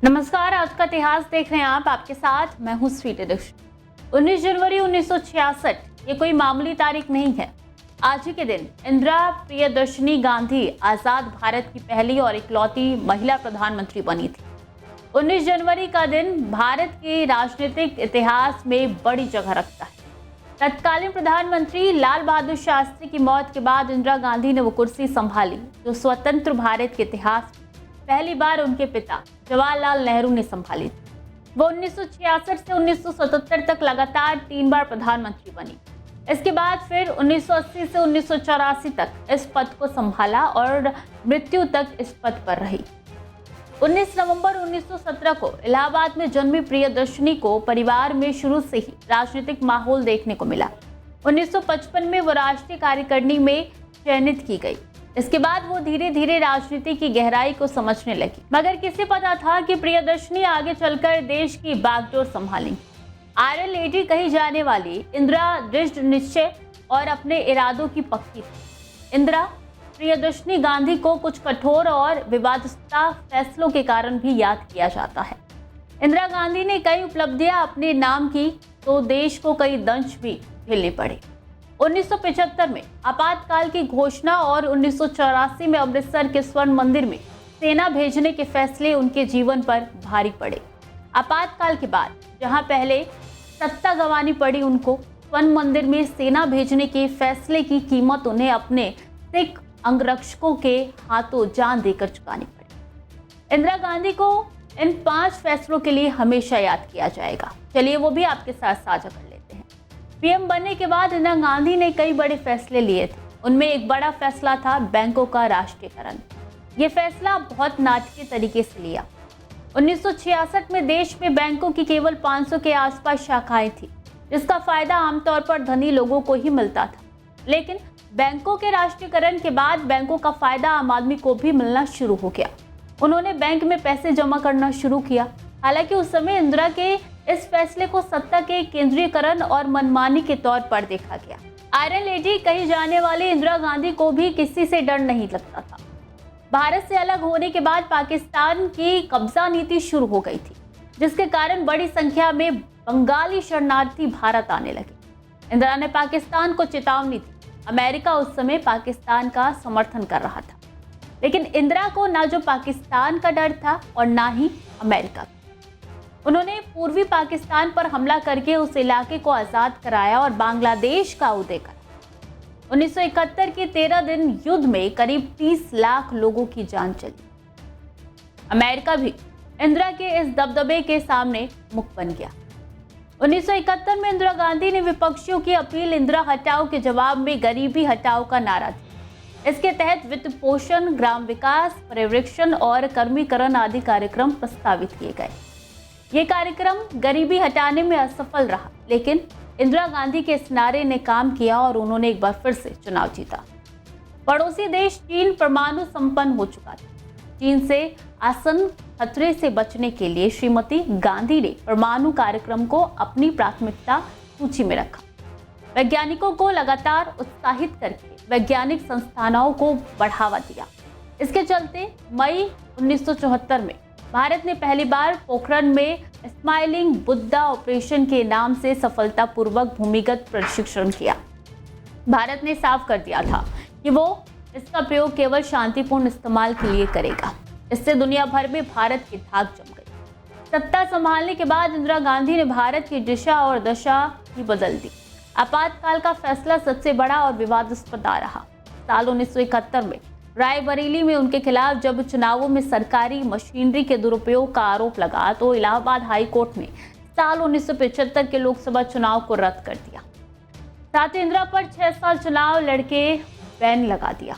नमस्कार, आज का इतिहास देख रहे हैं आप। आपके साथ मैं हूं स्वीटी दीक्षित। 19 जनवरी 1966 ये कोई मामूली तारीख नहीं है। आज ही के दिन इंदिरा प्रियदर्शनी गांधी आजाद भारत की पहली और इकलौती महिला प्रधानमंत्री बनी थी। 19 जनवरी का दिन भारत के राजनीतिक इतिहास में बड़ी जगह रखता है। तत्कालीन प्रधानमंत्री लाल बहादुर शास्त्री की मौत के बाद इंदिरा गांधी ने वो कुर्सी संभाली जो स्वतंत्र भारत के इतिहास में पहली बार उनके पिता जवाहरलाल नेहरू ने संभाली थी। वो 1966 से 1977 तक लगातार 3 बार प्रधानमंत्री बनी। इसके बाद फिर 1980 से 1984 तक इस पद को संभाला और मृत्यु तक इस पद पर रही। 19 नवंबर 1917 को इलाहाबाद में जन्मी प्रियदर्शनी को परिवार में शुरू से ही राजनीतिक माहौल देखने को मिला। 1955 में वो राष्ट्रीय कार्यकारिणी में चयनित की गई। इसके बाद वो धीरे धीरे राजनीति की गहराई को समझने लगी, मगर किसे पता था कि प्रियदर्शनी आगे चलकर देश की बागडोर संभालेंगी। आयरन लेडी कही जाने वाली इंदिरा दृढ़ निश्चय और अपने इरादों की पक्की थी। इंदिरा प्रियदर्शनी गांधी को कुछ कठोर और विवादास्पद फैसलों के कारण भी याद किया जाता है। इंदिरा गांधी ने कई उपलब्धियां अपने नाम की तो देश को कई दंश भी झेलने पड़े। 1975 में आपातकाल की घोषणा और 1984 में अमृतसर के स्वर्ण मंदिर में सेना भेजने के फैसले उनके जीवन पर भारी पड़े। आपातकाल के बाद जहां पहले सत्ता गंवानी पड़ी, उनको स्वर्ण मंदिर में सेना भेजने के फैसले की कीमत उन्हें अपने सिख अंगरक्षकों के हाथों जान देकर चुकानी पड़ी। इंदिरा गांधी को इन 5 फैसलों के लिए हमेशा याद किया जाएगा। चलिए वो भी आपके साथ साझा कर लेते हैं। पीएम बनने के बाद इंदिरा गांधी ने कई बड़े फैसले लिए थे। उनमें एक बड़ा फैसला था बैंकों का राष्ट्रीयकरण। ये फैसला बहुत नाटकीय तरीके से लिया। 1966 में देश में बैंकों की केवल 500 के आसपास शाखाएं थी, जिसका फायदा आमतौर पर धनी लोगों को ही मिलता था। लेकिन बैंकों के राष्ट्रीयकरण के बाद बैंकों का फायदा आम आदमी को भी मिलना शुरू हो गया। उन्होंने बैंक में पैसे जमा करना शुरू किया। हालांकि उस समय इंदिरा के इस फैसले को सत्ता के केंद्रीयकरण और मनमानी के तौर पर देखा गया। आयरन लेडी कही जाने वाली इंदिरा गांधी को भी किसी से डर नहीं लगता था। भारत से अलग होने के बाद पाकिस्तान की कब्जा नीति शुरू हो गई थी, जिसके कारण बड़ी संख्या में बंगाली शरणार्थी भारत आने लगे। इंदिरा ने पाकिस्तान को चेतावनी दी। अमेरिका उस समय पाकिस्तान का समर्थन कर रहा था, लेकिन इंदिरा को ना जो पाकिस्तान का डर था और ना ही अमेरिका का। उन्होंने पूर्वी पाकिस्तान पर हमला करके उस इलाके को आजाद कराया और बांग्लादेश का उदय करा। 1971 के 13 दिन युद्ध में करीब 30 लाख लोगों की जान चली। अमेरिका भी इंदिरा के इस दबदबे के सामने मुख बन गया। 1971 में इंदिरा गांधी ने विपक्षियों की अपील इंदिरा हटाओ के जवाब में गरीबी हटाओ का नारा दिया। इसके तहत वित्त पोषण, ग्राम विकास, पर्यवेक्षण और कर्मीकरण आदि कार्यक्रम प्रस्तावित किए गए। ये कार्यक्रम गरीबी हटाने में असफल रहा, लेकिन इंदिरा गांधी के इस नारे ने काम किया और उन्होंने एक बार फिर से चुनाव जीता। पड़ोसी देश चीन परमाणु संपन्न हो चुका था। चीन से आसन्न खतरे से बचने के लिए श्रीमती गांधी ने परमाणु कार्यक्रम को अपनी प्राथमिकता सूची में रखा। वैज्ञानिकों को लगातार उत्साहित करके वैज्ञानिक संस्थानों को बढ़ावा दिया। इसके चलते मई 1974 में भारत ने पहली बार पोखरण में स्माइलिंग बुद्धा ऑपरेशन के नाम से सफलतापूर्वक भूमिगत प्रशिक्षण किया। भारत ने साफ कर दिया था कि वो इसका प्रयोग केवल शांतिपूर्ण इस्तेमाल के लिए करेगा। इससे दुनिया भर में भारत की धाक जम गई। सत्ता संभालने के बाद इंदिरा गांधी ने भारत की दिशा और दशा ही बदल दी। आपातकाल का फैसला सबसे बड़ा और विवादास्पद रहा। साल 1971 में रायबरेली में उनके खिलाफ जब चुनावों में सरकारी मशीनरी के दुरुपयोग का आरोप लगा, तो इलाहाबाद हाई कोर्ट ने साल 1975 के लोकसभा चुनाव को रद्द कर दिया। साथ ही इंदिरा पर 6 साल चुनाव लड़के बैन लगा दिया।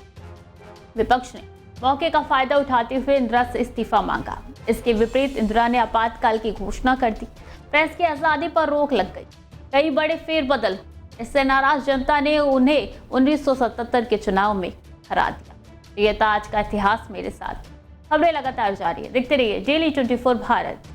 विपक्ष ने मौके का फायदा उठाते हुए इंदिरा से इस्तीफा मांगा। इसके विपरीत इंदिरा ने आपातकाल की घोषणा कर दी। प्रेस की आजादी पर रोक लग गई। कई बड़े फेरबदल। इससे नाराज जनता ने उन्हें 1977 के चुनाव में हरा दिया। ये था आज का इतिहास। मेरे साथ खबरें लगातार जारी है। देखते रहिए डेली 24 भारत।